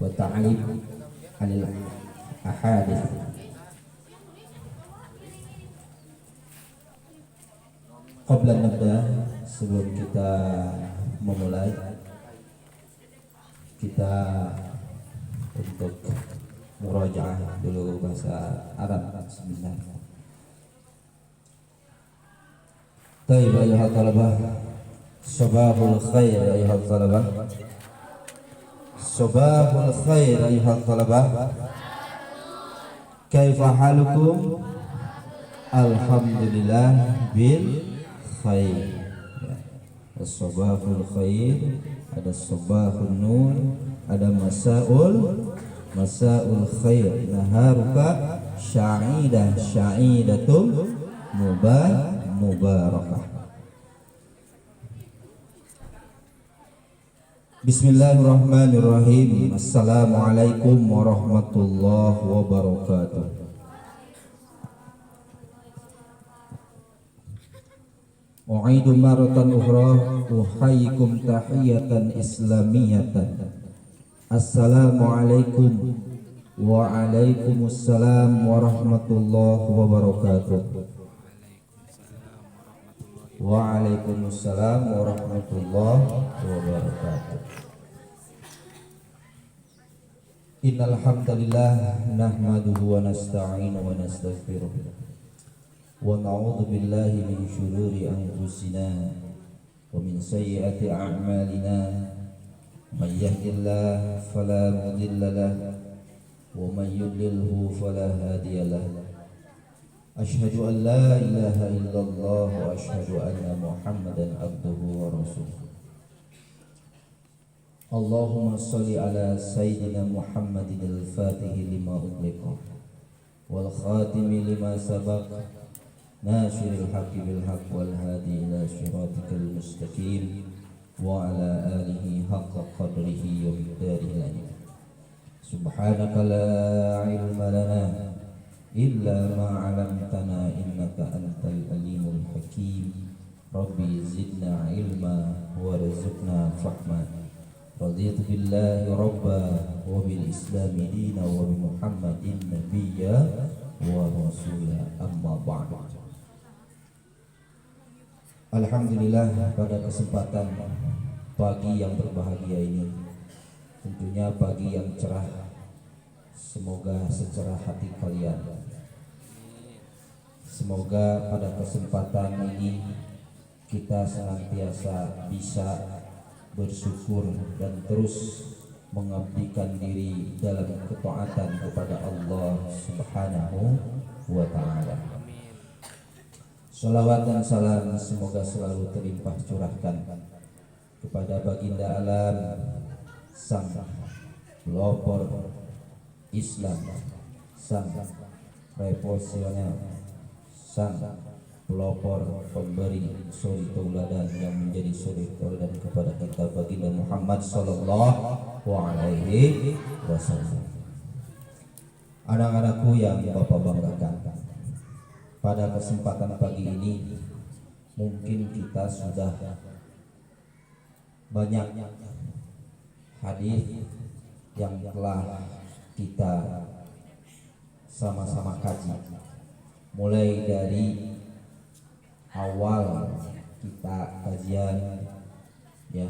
wa ta'ib anil ahadits. Qabla nabda, sebelum kita memulai, kita untuk murajaah dulu bahasa Arab. Bismillah. Taib ayuhat talabah, sabahul khair ayuhat talabah, sabahul khair ayuhat talabah. Kaifa halukum? Alhamdulillah bil khair. As-sabahul khair, ada sabahul nur, ada masaul khair. Naharuka sya'idatum mubarakah. Bismillahirrahmanirrahim. Assalamualaikum warahmatullahi wabarakatuh. U'idu maratan ukhra uhayyikum tahiyatan islamiyatan. Assalamualaikum wa alaikumussalam warahmatullahi wabarakatuh. Waalaikumsalam warahmatullahi wabarakatuh. Innal hamdalillah nahmaduhu wa nasta'inu wa nastaghfiruh wa na'udzu billahi min shururi anfusina wa min sayyiati a'malina. Man yahdihillahu fala mudilla lahu wa man yudlilhu fala hadiya lahu. Asyhadu an la ilaha illallah wa asyhadu anna Muhammadan abduhu wa rasuluh. Allahumma shalli ala sayyidina Muhammadin al-Fatihi lima ughliqa wal khatimi lima sabaqa nasiril haqqi bil haqq wal hadi ila siratikal mustaqim wa ala alihi haqqa qadrihi wa miqdarihi al-azim. Subhanaka la ilma lana illa ma 'allamtana innaka antal alimul hakim. Rabbi zidna ilma warzuqna fahma. Raditu billahi rabba wa bil islami dina wa bi Muhammadin nabiyya wa rasula, amma ba'du. Alhamdulillah, pada kesempatan pagi yang berbahagia ini, tentunya pagi yang cerah, semoga secerah hati kalian. Semoga pada kesempatan ini kita senantiasa bisa bersyukur dan terus mengabdikan diri dalam ketaatan kepada Allah Subhanahu wa ta'ala. Shalawat dan salam semoga selalu terlimpah curahkan kepada baginda alam, sang pelopor Islam, sang revolusioner, sang pelopor pemberi suri tauladan yang menjadi suri tauladan kepada kita baginda Muhammad sallallahu alaihi wasallam. Anak-anakku yang Bapak banggakan, pada kesempatan pagi ini mungkin kita sudah banyak hadis yang telah kita sama-sama kaji, mulai dari awal kita kajian, ya,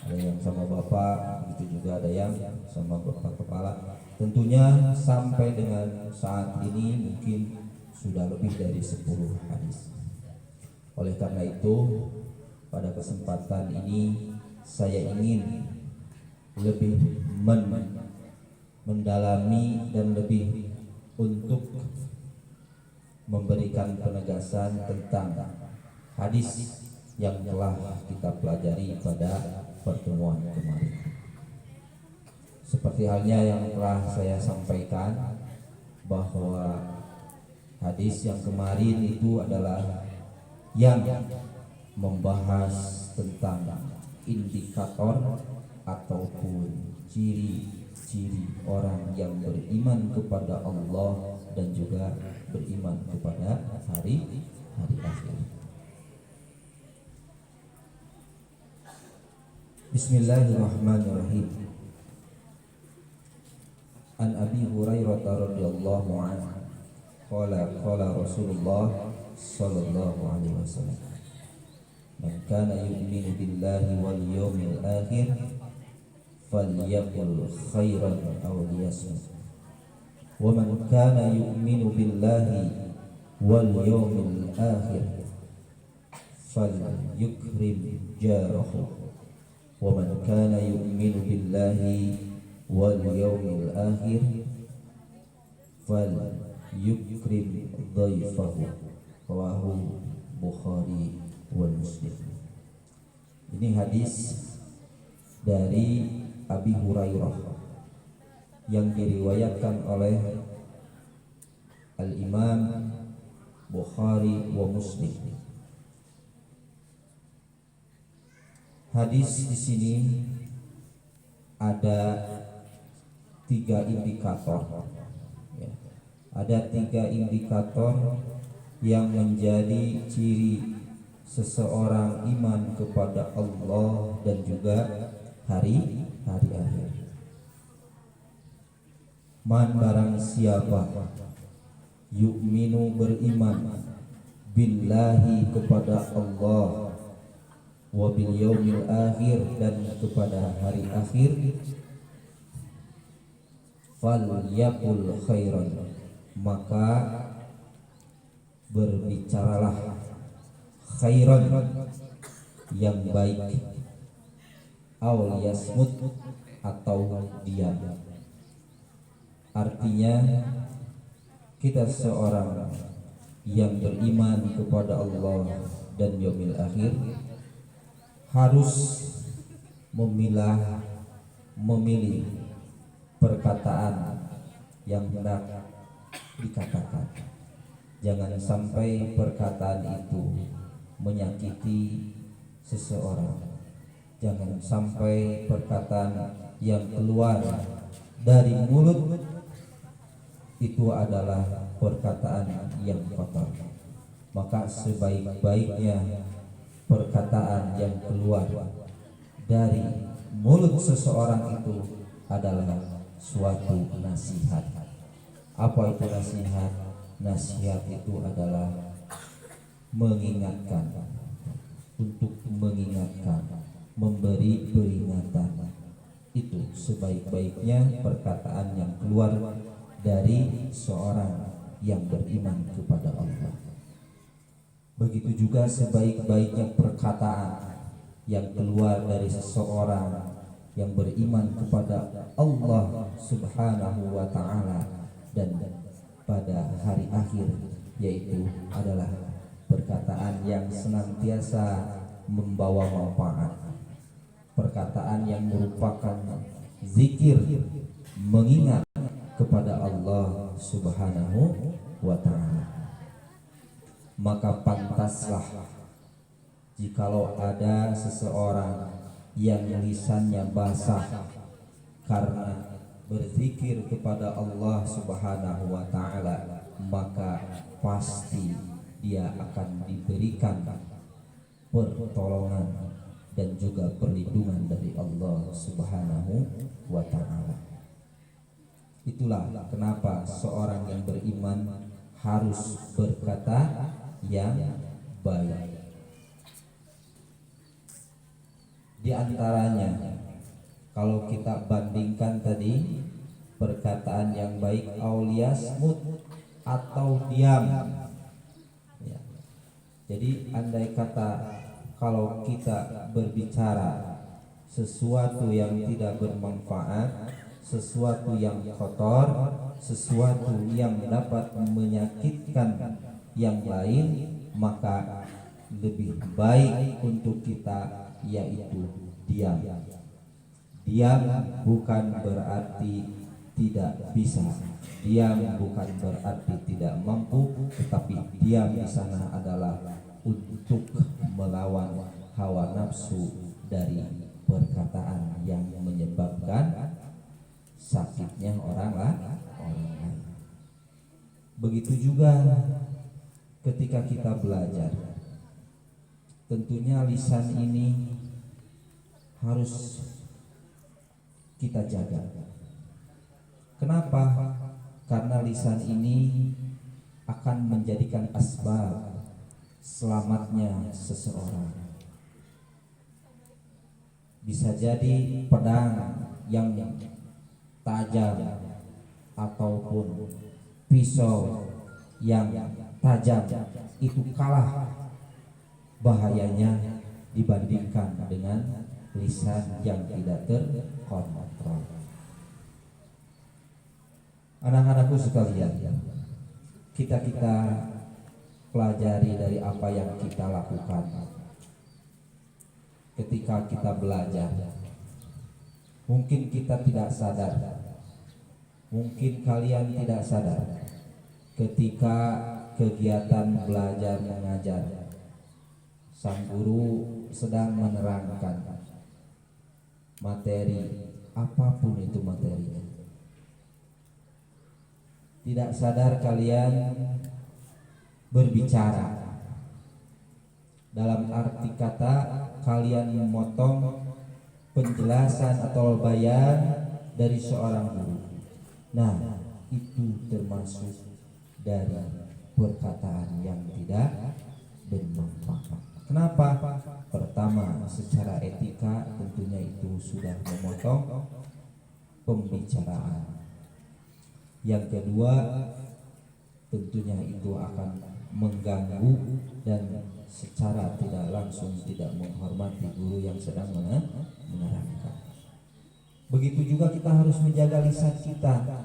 ada yang sama Bapak, begitu juga ada yang sama Bapak Kepala. Tentunya sampai dengan saat ini mungkin sudah lebih dari 10 hadis. Oleh karena itu, pada kesempatan ini saya ingin lebih mendalami dan lebih untuk memberikan penegasan tentang hadis yang telah kita pelajari pada pertemuan kemarin. Seperti halnya yang telah saya sampaikan, bahwa hadis yang kemarin itu adalah yang membahas tentang indikator ataupun ciri-ciri orang yang beriman kepada Allah dan juga beriman kepada hari akhir. Bismillahirrahmanirrahim. An Abi Hurairah radhiyallahu anhu qala Rasulullah sallallahu alaihi wasallam, man kana yu'minu billahi wal yawmil akhir falyaqul khairan aw liyasmut, wa man kana yu'minu billahi wal yawmil akhir falyukrim jarahu, wa man kana yu'minu billahi wal yawmil akhir falyukrim dhaifahu. Rawahu Bukhari wal Muslim. Ini hadis dari Abi Hurairah yang diriwayatkan oleh Al-Imam Bukhari wa Muslim. Hadis di sini ada 3 indikator. Ya. Ada 3 indikator yang menjadi ciri seseorang iman kepada Allah dan juga hari akhir. Man, barang siapa yu'minu, beriman, billahi, kepada Allah, wa bil yaumil akhir, dan kepada hari akhir, falyaqul khairan, maka berbicaralah khairan, yang baik, aw yasmut, atau diam. Artinya kita seorang yang beriman kepada Allah dan yaumil akhir harus memilih perkataan yang hendak dikatakan. Jangan sampai perkataan itu menyakiti seseorang. Jangan sampai perkataan yang keluar dari mulut itu adalah perkataan yang kotor. Maka sebaik-baiknya perkataan yang keluar dari mulut seseorang itu adalah suatu nasihat. Apa itu nasihat? Nasihat itu adalah mengingatkan, untuk mengingatkan, memberi peringatan. Itu sebaik-baiknya perkataan yang keluar dari seorang yang beriman kepada Allah. Begitu juga sebaik-baiknya perkataan yang keluar dari seseorang yang beriman kepada Allah Subhanahu wa ta'ala dan pada hari akhir, yaitu adalah perkataan yang senantiasa membawa manfaat, perkataan yang merupakan zikir, mengingat kepada Allah Subhanahu wa ta'ala. Maka pantaslah jikalau ada seseorang yang lisannya basah karena berzikir kepada Allah Subhanahu wa ta'ala, maka pasti dia akan diberikan pertolongan dan juga perlindungan dari Allah Subhanahu wa ta'ala. Itulah kenapa seorang yang beriman harus berkata yang baik. Di antaranya, kalau kita bandingkan tadi, perkataan yang baik auliyasmut atau diam ya. Jadi andai kata kalau kita berbicara sesuatu yang tidak bermanfaat, sesuatu yang kotor, sesuatu yang dapat menyakitkan yang lain, maka lebih baik untuk kita yaitu diam. Diam bukan berarti tidak bisa, diam bukan berarti tidak mampu, tetapi diam di sana adalah untuk melawan hawa nafsu dari perkataan yang menyebabkan sakitnya orang lain. Begitu juga ketika kita belajar, tentunya lisan ini harus kita jaga, Kenapa? Karena lisan ini akan menjadikan asbab selamatnya seseorang. Bisa jadi pedang yang tajam ataupun pisau yang tajam itu kalah bahayanya dibandingkan dengan lisan yang tidak terkontrol. Anak-anakku sekalian, kita pelajari dari apa yang kita lakukan ketika kita belajar. Mungkin kita tidak sadar, mungkin kalian tidak sadar, ketika kegiatan belajar mengajar, sang guru sedang menerangkan materi apapun itu materinya. Tidak sadar kalian berbicara, dalam arti kata kalian memotong penjelasan atau bayan dari seorang guru. Nah, itu termasuk dari perkataan yang tidak bermanfaat. Kenapa? Pertama, secara etika tentunya itu sudah memotong pembicaraan. Yang kedua, tentunya itu akan mengganggu dan secara tidak langsung tidak menghormati guru yang sedang menerangkan. Begitu juga kita harus menjaga lisan kita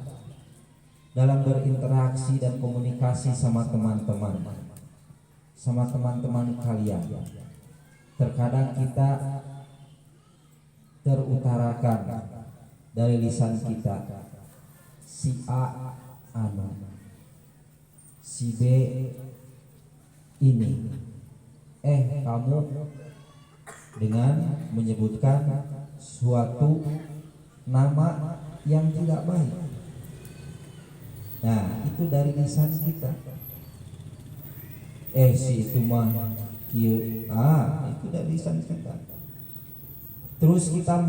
dalam berinteraksi dan komunikasi sama teman-teman kalian. Terkadang kita terutarakan dari lisan kita, si A anu, si B ini, kamu dengan menyebutkan suatu nama yang tidak baik. Nah, itu dari lisan kita. Si itu mah itu dari lisan kita. Terus kita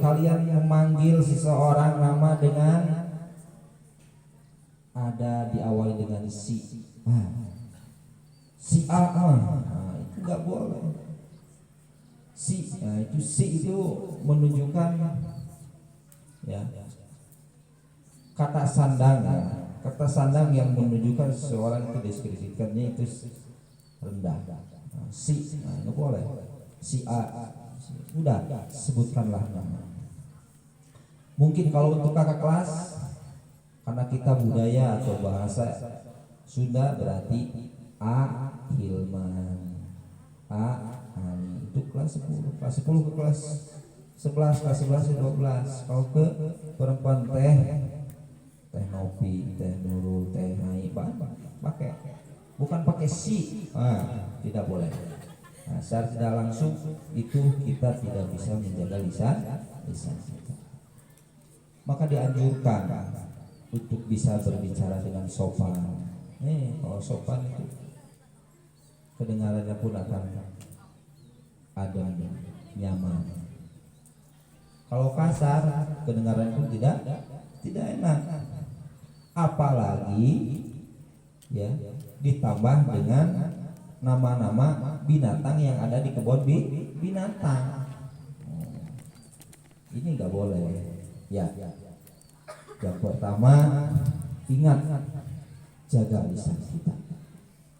kalian memanggil seseorang nama dengan ada diawali dengan si A, itu nggak boleh. Itu si itu menunjukkan ya kata sandang yang menunjukkan seseorang itu deskripsikannya itu rendah. Nggak boleh. Si A, udah sebutkanlah nama. Mungkin kalau untuk kakak kelas, karena kita budaya atau bahasa Sunda berarti A Hilman, A Ani, itu kelas 10. Kelas 10 ke kelas 11, kelas 11 ke 12. Kalau ke perempuan teh Nopi, teh Nurul, teh Hai, pakai. Bukan pakai si. Tidak boleh. Nah, secara tidak langsung itu kita tidak bisa menjaga lisan kita. Maka dianjurkan untuk bisa berbicara dengan sopan. Kalau sopan itu kedengarannya pun akan adem, nyaman. Kalau kasar, kedengaran pun tidak enak. Apalagi ya ditambah dengan nama-nama binatang yang ada di kebun binatang. Ini nggak boleh. Ya. Yang pertama, ingat, jaga lisan kita.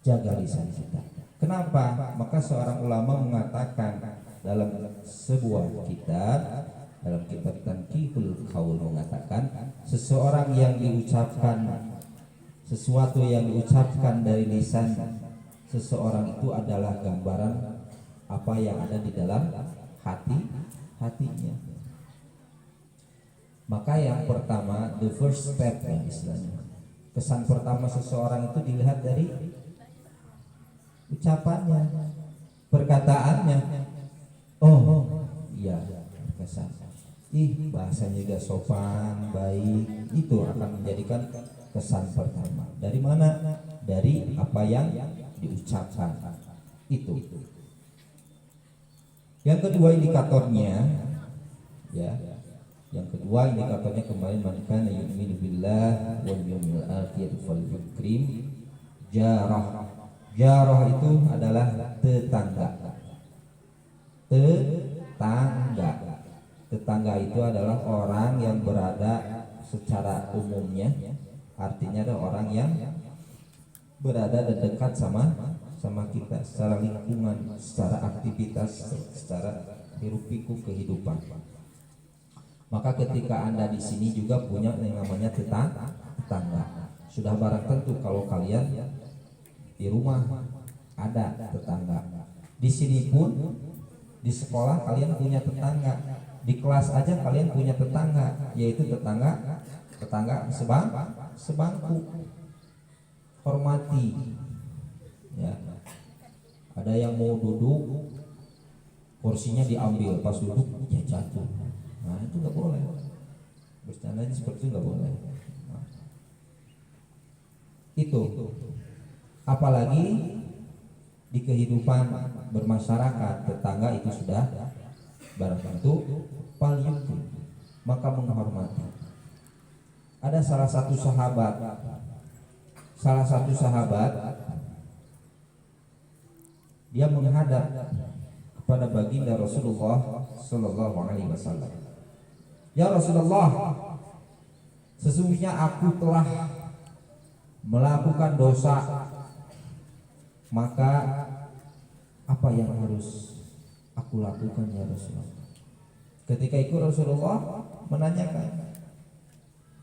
Jaga lisan kita. Kenapa? Maka seorang ulama mengatakan dalam sebuah kitab, dalam kitab Tanqihul Qaul mengatakan, seseorang yang diucapkan sesuatu yang diucapkan dari lisan seseorang itu adalah gambaran apa yang ada di dalam hatinya. Maka yang pertama, the first step ya istilahnya, kesan pertama seseorang itu dilihat dari ucapannya, perkataannya. Iya, kesan. Bahasanya juga sopan, baik. Itu akan menjadikan kesan pertama. Dari mana? Dari apa yang diucapkan. Itu. Yang kedua indikatornya, ya. Yang kedua indikatornya kembali man kana yu'minu billah wal yawmil akhir falyukrim jarah. Jarah itu adalah tetangga. Tetangga itu adalah orang yang berada secara umumnya, artinya ada orang yang berada dan dekat sama kita secara lingkungan, secara aktivitas, secara hiruk pikuk kehidupan. Maka ketika Anda di sini juga punya yang namanya tetangga. Sudah barang tentu kalau kalian di rumah ada tetangga. Di sini pun di sekolah kalian punya tetangga. Di kelas aja kalian punya tetangga, yaitu tetangga sebangku. Hormati. Ya. Ada yang mau duduk, kursinya diambil, pas duduk ya jatuh. Nah itu nggak boleh. Bercandanya seperti itu nggak boleh. Nah, itu. Apalagi di kehidupan bermasyarakat, tetangga itu sudah barang tentu paling maka menghormati. Ada salah satu sahabat dia menghadap kepada baginda Rasulullah Sallallahu Alaihi Wasallam. Ya Rasulullah, sesungguhnya aku telah melakukan dosa, maka apa yang harus aku lakukan ya Rasulullah? Ketika itu Rasulullah menanyakan,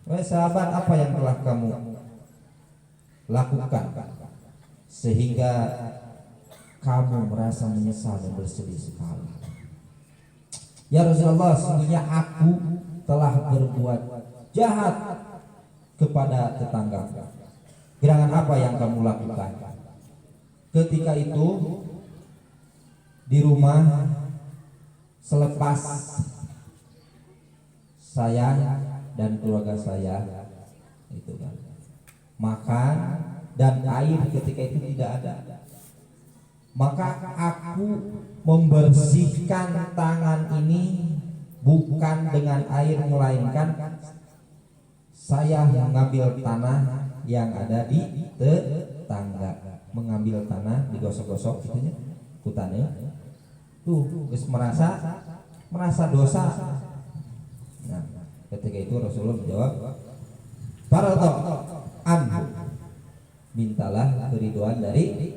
wahai sahabat, apa yang telah kamu lakukan sehingga kamu merasa menyesal dan bersedih sekali? Ya Rasulullah, sesungguhnya aku telah berbuat jahat kepada tetangga. Gerangan apa yang kamu lakukan? Ketika itu di rumah, selepas saya dan keluarga saya itu kan makan dan air ketika itu tidak ada, maka aku membersihkan tangan ini bukan dengan air, melainkan saya mengambil tanah yang ada di tetangga, mengambil tanah digosok-gosok gitunya kutannya tuh geus merasa dosa. Nah ketika itu Rasulullah menjawab, Farado anhu, mintalah keriduan darinya.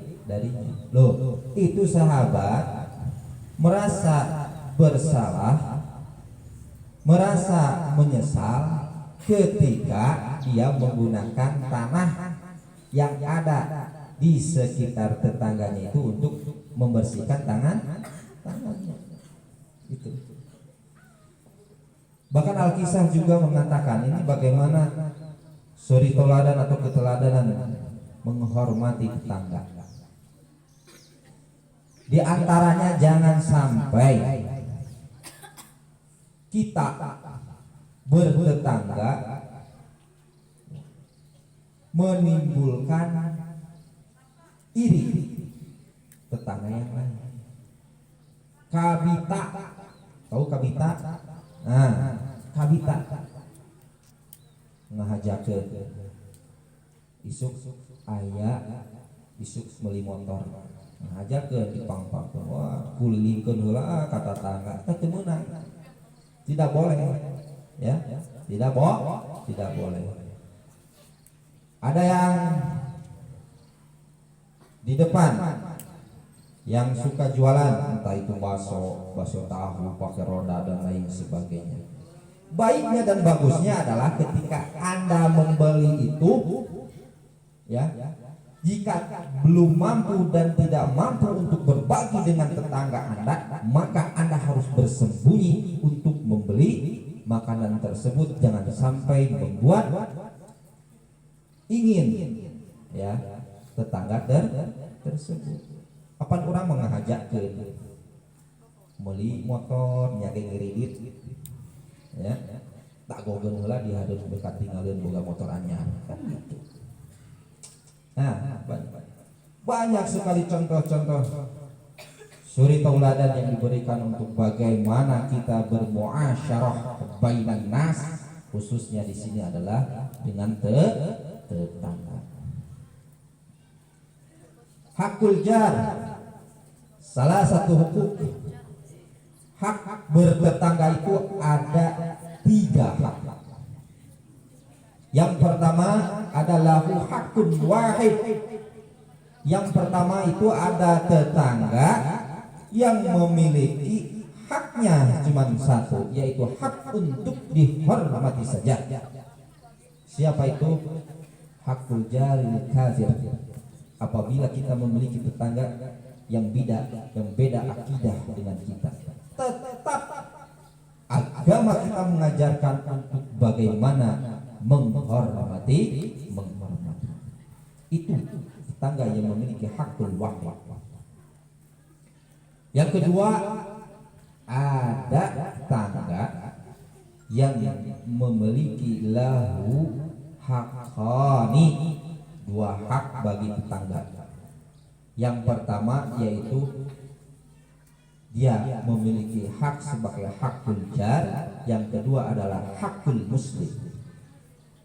Loh, itu sahabat merasa bersalah, merasa menyesal ketika dia menggunakan tanah yang ada di sekitar tetangganya itu untuk membersihkan tangannya. Itu. Bahkan Alkisah juga mengatakan ini bagaimana suri teladan atau keteladanan menghormati tetangga. Di antaranya jangan sampai kita bertetangga menimbulkan iri tetangga yang lain. Kabita, tahu kabita? Nah, kabita ngahajakeun isuk aya isuk meuli motor ngahajakeun dipang-pangkeun, wah kulingkeun heula ka tetangga teh meunang. Tidak boleh, ya, tidak boleh. Ada yang di depan yang suka jualan, entah itu bakso tahu pakai roda dan lain sebagainya. Baiknya dan bagusnya adalah ketika Anda membeli itu, ya, jika belum mampu dan tidak mampu untuk berbagi dengan tetangga Anda, maka Anda harus bersembunyi untuk membeli makanan tersebut. Jangan sampai membuat ingin, ya, tetangga tersebut. Kapan orang mengajak ke beli motor nyage ngiridit, ya, tak gogeun heula di hadeup dekat tinggalin boga motor anyar kan gitu. Nah, banyak sekali contoh-contoh suri tauladan yang diberikan untuk bagaimana kita bermuasyarah bainan nas, khususnya di sini adalah dengan tetangga. Hakul jar, salah satu hukuk hak bertetangga itu ada 3 hak. Yang pertama adalah hakun wahid. Yang pertama itu ada tetangga yang memiliki haknya cuma satu, yaitu hak untuk dihormati saja. Siapa itu? Hakul jaril kafir. Apabila kita memiliki tetangga yang beda akidah dengan kita, tetap agama kita mengajarkan untuk bagaimana menghormati. Itu tetangga yang memiliki hakul wahid. Yang kedua, ada tetangga yang memiliki lahu hakani, 2 hak bagi tetangga. Yang pertama yaitu dia memiliki hak sebagai hakul jar, yang kedua adalah hakul muslim.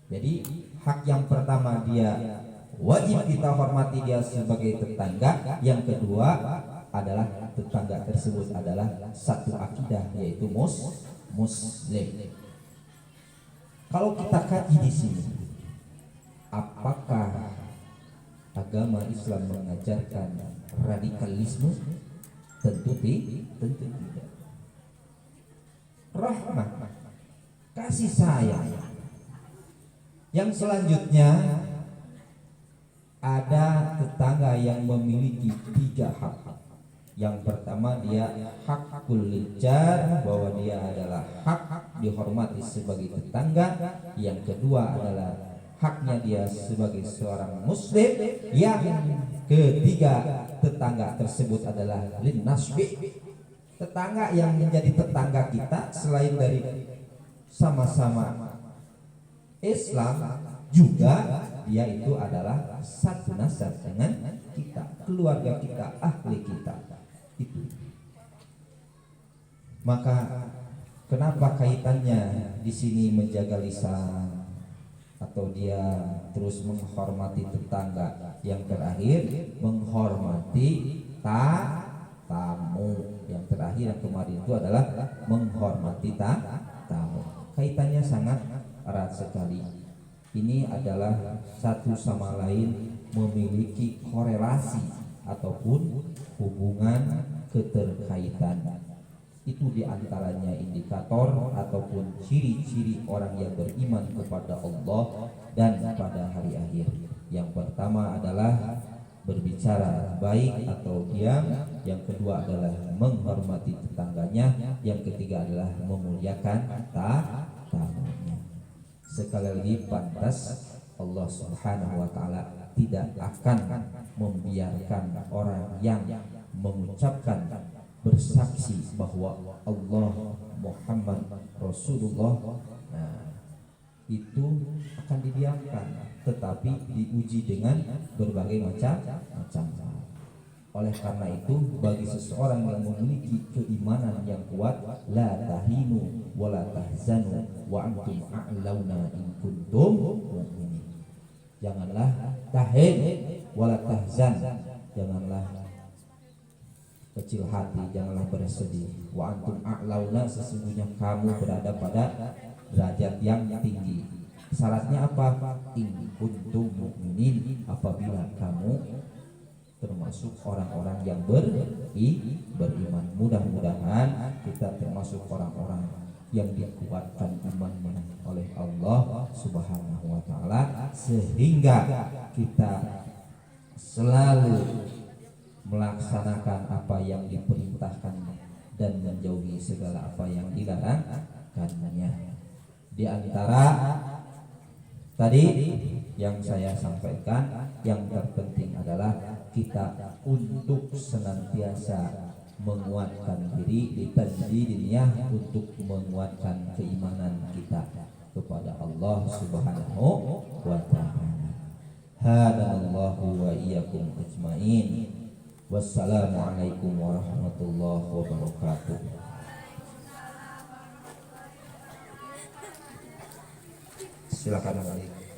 Jadi hak yang pertama dia wajib kita hormati dia sebagai tetangga, yang kedua adalah tetangga tersebut adalah satu akidah, yaitu muslim. Kalau kita kaji di sini, apakah agama Islam mengajarkan radikalisme? Tentu tidak. Rahmat, kasih sayang. Yang selanjutnya ada tetangga yang memiliki 3 hak. Yang pertama dia hakul jar, bahwa dia adalah hak dihormati sebagai tetangga. Yang kedua adalah haknya dia sebagai seorang muslim. Yang ketiga, tetangga tersebut adalah lin nasbi, tetangga yang menjadi tetangga kita selain dari sama-sama Islam, juga dia itu adalah satu nasab dengan kita, keluarga kita, ahli kita. Itu. Maka kenapa kaitannya di sini menjaga lisan atau dia terus menghormati tetangga? Yang terakhir menghormati tamu. Yang terakhir yang kemarin itu adalah menghormati tamu. Kaitannya sangat erat sekali. Ini adalah satu sama lain memiliki korelasi ataupun hubungan keterkaitan. Itu diantaranya indikator ataupun ciri-ciri orang yang beriman kepada Allah dan pada hari akhir. Yang pertama adalah berbicara baik atau diam. Yang kedua adalah menghormati tetangganya. Yang ketiga adalah memuliakan tamunya. Sekali lagi, pantas Allah Subhanahu wa Ta'ala tidak akan membiarkan orang yang mengucapkan bersaksi bahwa Allah Muhammad Rasulullah, itu akan didiamkan, tetapi diuji dengan berbagai macam hal. Oleh karena itu, bagi seseorang yang memiliki keimanan yang kuat, la tahinu wa la tahzanu wa antum a'launa in kuntum mu'minin. Janganlah tahin wa la tahzan, janganlah kecil hati, janganlah bersedih. Wa antum a'launa, sesungguhnya kamu berada pada derajat yang tinggi. Syaratnya apa? In kuntum mu'minin, apabila kamu termasuk orang-orang yang beriman. Mudah-mudahan kita termasuk orang-orang yang dikuatkan imannya oleh Allah Subhanahu wa Ta'ala, sehingga kita selalu melaksanakan apa yang diperintahkan dan menjauhi segala apa yang dilarangkannya. Di antara tadi yang saya sampaikan, yang terpenting adalah kita untuk senantiasa menguatkan diri di tajdidiyah, untuk menguatkan keimanan kita kepada Allah Subhanahu wa Ta'ala. Hadanallahu wa iyyakum ajmain. Wassalamualaikum warahmatullahi wabarakatuh. Silakan Malik.